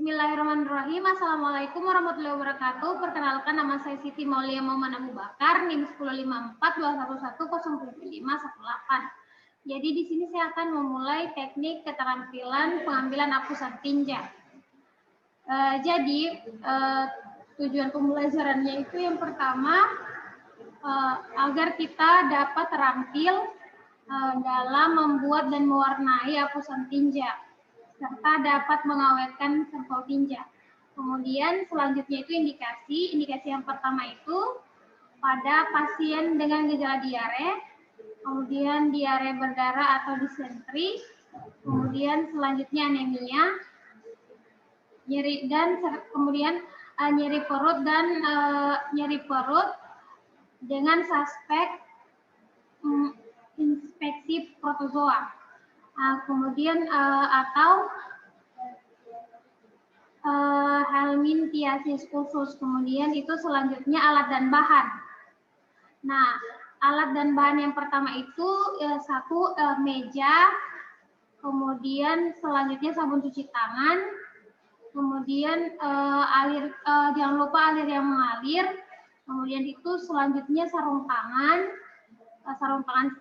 Bismillahirrahmanirrahim. Assalamualaikum warahmatullahi wabarakatuh. Perkenalkan, nama saya Siti Maulia Muhammad Abu Bakar, NIM 105421101518. Jadi di sini saya akan memulai teknik keterampilan pengambilan hapusan tinja. Tujuan pembelajarannya itu yang pertama, agar kita dapat terampil dalam membuat dan mewarnai hapusan tinja, serta dapat mengawetkan sampel tinja. Kemudian selanjutnya itu indikasi yang pertama itu pada pasien dengan gejala diare, kemudian diare berdarah atau disentri, kemudian selanjutnya anemia, nyeri perut dengan suspek infeksi protozoa. Kemudian atau helminthiasis khusus. Kemudian itu selanjutnya alat dan bahan. Nah, alat dan bahan yang pertama itu satu meja, kemudian selanjutnya sabun cuci tangan, kemudian jangan lupa alir yang mengalir, kemudian itu selanjutnya sarung tangan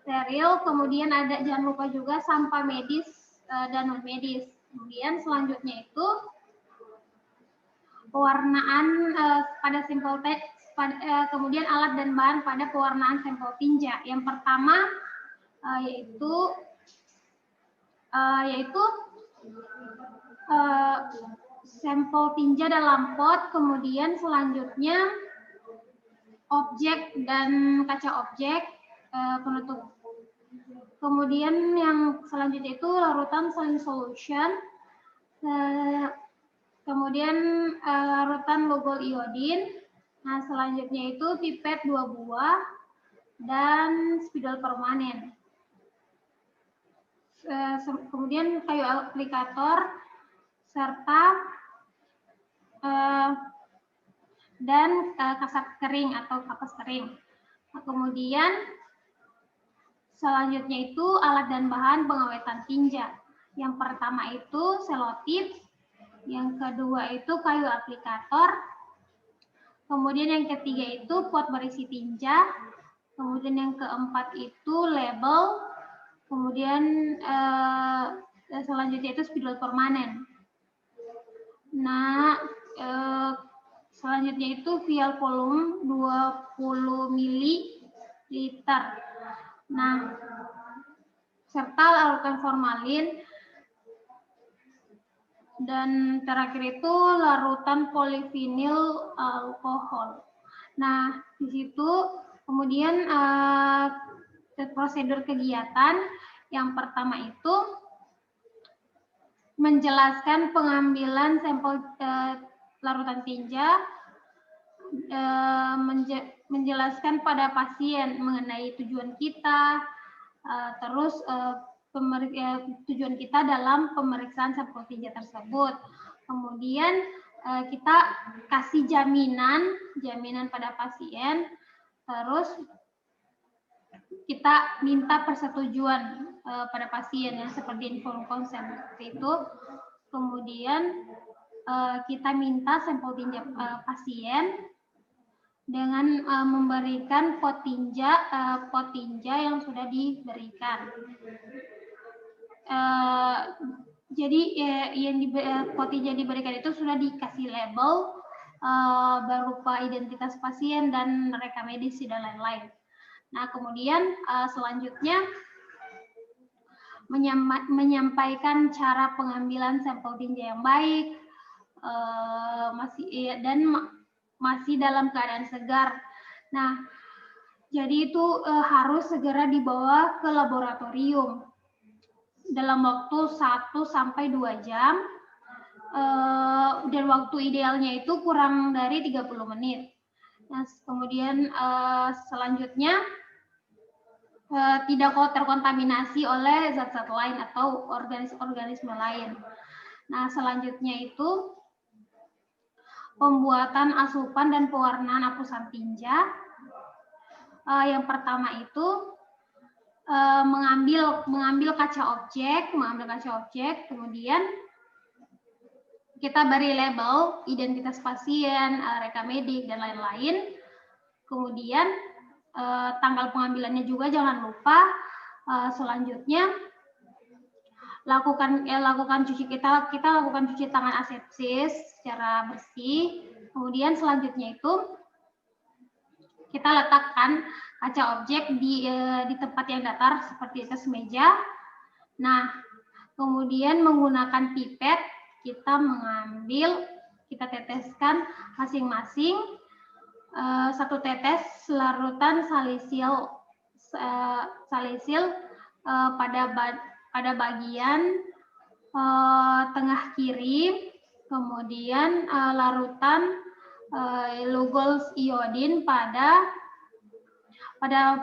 steril, kemudian jangan lupa juga sampah medis dan non medis. Kemudian selanjutnya itu pewarnaan pada sampel kemudian alat dan bahan pada pewarnaan sampel tinja. Yang pertama yaitu sampel tinja dalam pot, kemudian selanjutnya objek dan kaca objek penutup. Kemudian yang selanjutnya itu larutan saline solution, kemudian larutan lugol iodin. Nah, selanjutnya itu pipet 2 buah dan spidol permanen. Kemudian kayu aplikator serta dan kasak kering atau kapas kering. Nah, kemudian selanjutnya itu alat dan bahan pengawetan tinja. Yang pertama itu selotip, yang kedua itu kayu aplikator, kemudian yang ketiga itu pot berisi tinja, kemudian yang keempat itu label, kemudian selanjutnya itu spidol permanen. Nah, selanjutnya itu vial volume 20 ml. Nah, serta larutan formalin, dan terakhir itu larutan polivinil alkohol. Nah, di situ kemudian prosedur kegiatan yang pertama itu menjelaskan pengambilan sampel larutan tinja, menjelaskan pada pasien mengenai tujuan kita, terus tujuan kita dalam pemeriksaan sampel tinja tersebut. Kemudian kita kasih jaminan pada pasien, terus kita minta persetujuan pada pasien yang seperti informed consent seperti itu. Kemudian kita minta sampel tinja pasien dengan memberikan pot tinja yang sudah diberikan. Jadi pot tinja yang diberikan itu sudah dikasih label berupa identitas pasien dan rekam medis dan lain-lain. Nah, kemudian selanjutnya menyampaikan cara pengambilan sampel tinja yang baik, masih dalam keadaan segar. Nah, jadi itu harus segera dibawa ke laboratorium dalam waktu 1 sampai 2 jam, dan waktu idealnya itu kurang dari 30 menit. Nah, kemudian selanjutnya tidak terkontaminasi oleh zat-zat lain atau organisme lain. Nah, selanjutnya itu pembuatan asupan dan pewarnaan hapusan tinja. Yang pertama itu mengambil kaca objek, kemudian kita beri label, identitas pasien, rekam medik, dan lain-lain. Kemudian tanggal pengambilannya juga jangan lupa. Selanjutnya lakukan lakukan cuci tangan asepsis secara bersih. Kemudian selanjutnya itu kita letakkan kaca objek di tempat yang datar seperti atas meja. Nah, kemudian menggunakan pipet kita mengambil, kita teteskan masing-masing 1 tetes larutan salisil pada bagian tengah kiri, kemudian larutan Lugol's iodin pada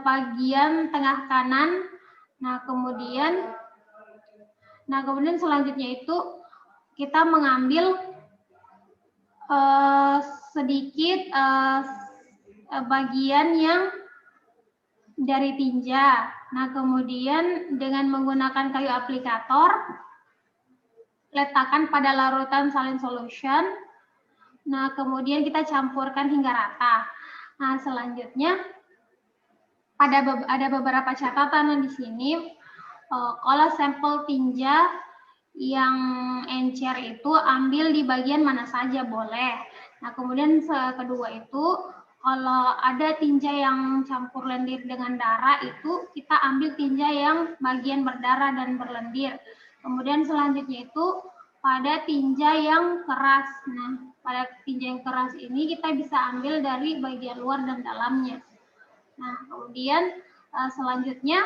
bagian tengah kanan. Nah, kemudian selanjutnya itu kita mengambil sedikit bagian yang dari tinja. Nah, kemudian dengan menggunakan kayu aplikator, letakkan pada larutan saline solution. Nah, kemudian kita campurkan hingga rata. Nah, selanjutnya ada beberapa catatan di sini. Kalau sampel tinja yang encer itu ambil di bagian mana saja boleh. Nah, kemudian kedua itu kalau ada tinja yang campur lendir dengan darah itu kita ambil tinja yang bagian berdarah dan berlendir. Kemudian selanjutnya itu pada tinja yang keras. Nah, pada tinja yang keras ini kita bisa ambil dari bagian luar dan dalamnya. Nah, kemudian selanjutnya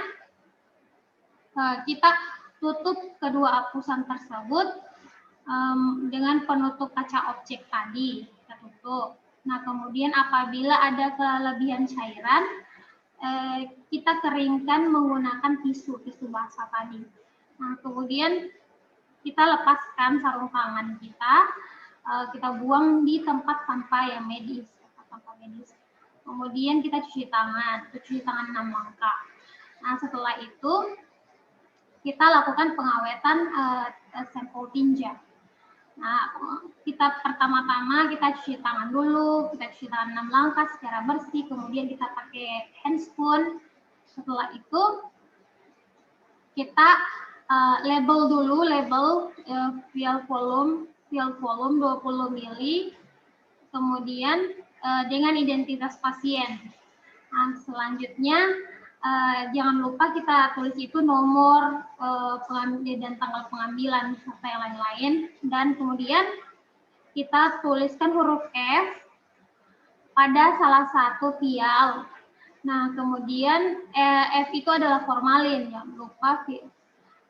kita tutup kedua apusan tersebut dengan penutup kaca objek tadi. Kita tutup. Nah, kemudian apabila ada kelebihan cairan, kita keringkan menggunakan tisu basah tadi. Nah, kemudian kita lepaskan sarung tangan kita buang di tempat sampah yang medis. Kemudian kita cuci tangan 6 langkah. Nah, setelah itu kita lakukan pengawetan sampel tinja. Nah, pertama-tama kita cuci tangan dulu, kita cuci tangan 6 langkah secara bersih, kemudian kita pakai handspoon. Setelah itu kita label vial volume 20 ml, kemudian dengan identitas pasien. Nah, selanjutnya jangan lupa kita tulis itu nomor pengambil dan tanggal pengambilan serta yang lain-lain, dan kemudian kita tuliskan huruf F pada salah satu vial. Nah, kemudian F itu adalah formalin, jangan lupa,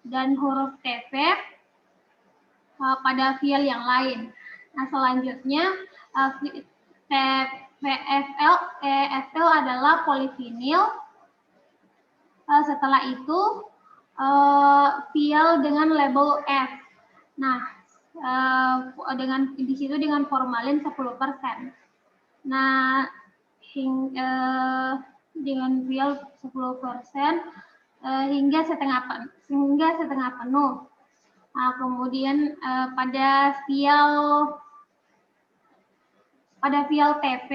dan huruf TP pada vial yang lain. Nah, selanjutnya EFL adalah polivinil. Setelah itu vial dengan label F. Nah, di situ dengan formalin 10%. Nah, dengan vial 10% hingga setengah penuh. Nah, kemudian pada vial TP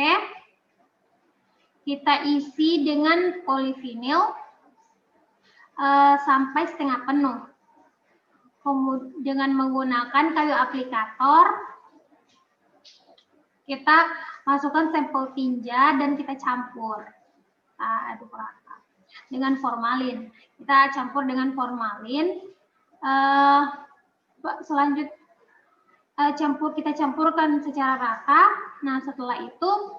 kita isi dengan polivinil sampai setengah penuh. Kemudian dengan menggunakan kayu aplikator, kita masukkan sampel tinja dan kita campur. Aduk rata dengan formalin. Kita campur dengan formalin. Selanjutnya kita campurkan secara rata. Nah, setelah itu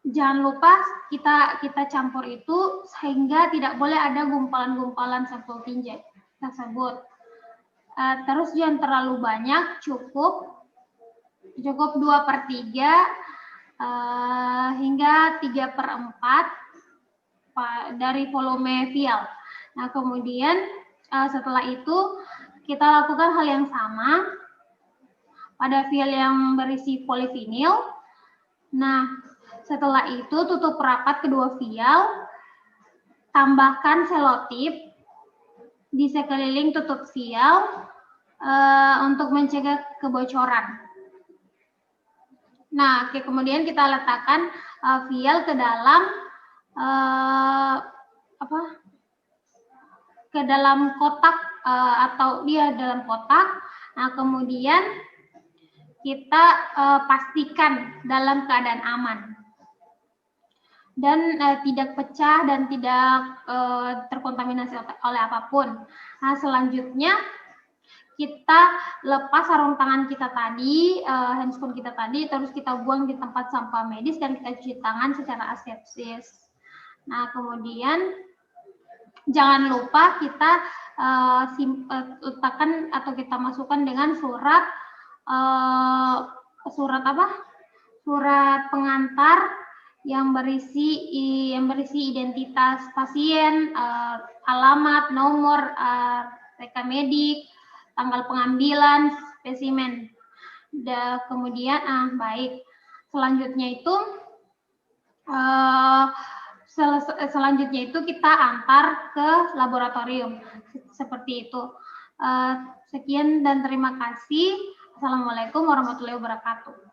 jangan lupa kita campur itu sehingga tidak boleh ada gumpalan-gumpalan sampel tinja tersebut. Terus jangan terlalu banyak, cukup 2/3 hingga 3/4 dari volume vial. Nah, kemudian setelah itu kita lakukan hal yang sama pada vial yang berisi polivinil. Nah, setelah itu tutup rapat kedua vial, tambahkan selotip di sekeliling tutup vial, untuk mencegah kebocoran. Nah, kemudian kita letakkan vial ke dalam ke dalam kotak atau dia dalam kotak. Nah, kemudian kita pastikan dalam keadaan aman dan tidak pecah dan tidak terkontaminasi oleh apapun. Nah, selanjutnya kita lepas sarung tangan kita tadi, handscoon kita tadi, terus kita buang di tempat sampah medis dan kita cuci tangan secara asepsis. Nah, kemudian jangan lupa kita letakkan atau kita masukkan dengan surat surat pengantar yang berisi identitas pasien, alamat, nomor rekam medik, tanggal pengambilan spesimen. Kemudian baik. Selanjutnya itu kita antar ke laboratorium. Seperti itu. Sekian dan terima kasih. Assalamualaikum warahmatullahi wabarakatuh.